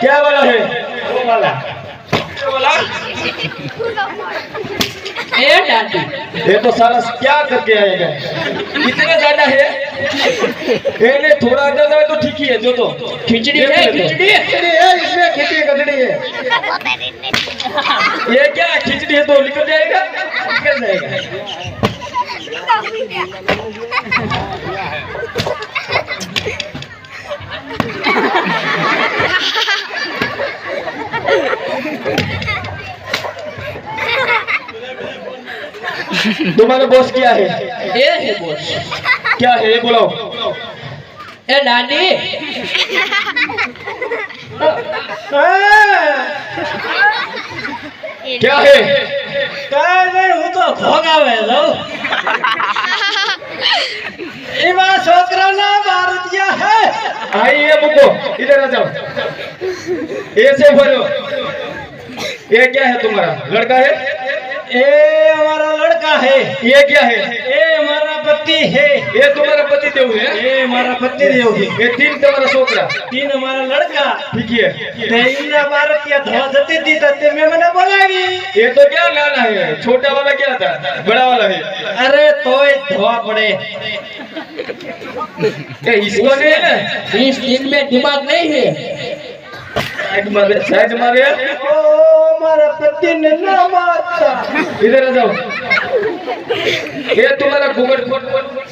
क्या वाला है? वो वाला। ये वाला? ए डांडी ये तो सारा क्या करके आएगा? कितने ज्यादा है? ये थोड़ा अंदर जाए तो ठीक ही है। जो तो खिचड़ी है, खिचड़ी है, इसमें खिचड़ी कचड़ी है। ये क्या खिचड़ी है तो निकल जाएगा? निकल जाएगा। तुम्हारा बॉस क्या है? ये है बॉस। क्या है ये बोलो? ए डांडी क्या है? काय नहीं हूँ तो भोगावे लो। इमा छोकरा ना मार दिया है। आइए मुको इधर आ जाओ। ऐसे बोलो। ये क्या है तुम्हारा? लड़का है? ए हमारा लड़का है। ये क्या है? ए हमारा पति है। ये तुम्हारा पति देव है? ए हमारा पति देव है। ये तीन तुम्हारा छोकरा? तीन हमारा लड़का। ठीक है। तेरा भारत क्या धवा जती थी तते में मैंने बोलावी। ये तो क्या लाना है? छोटा वाला क्या था? बड़ा वाला है? अरे तोय धवा पड़े। ये इसको नहीं है? इस दिन में दिमाग नहीं है। साइड मारे। ओ हमारा पति ने ना मारता। इधर आ जाओ। ये तुम्हारा घूंघट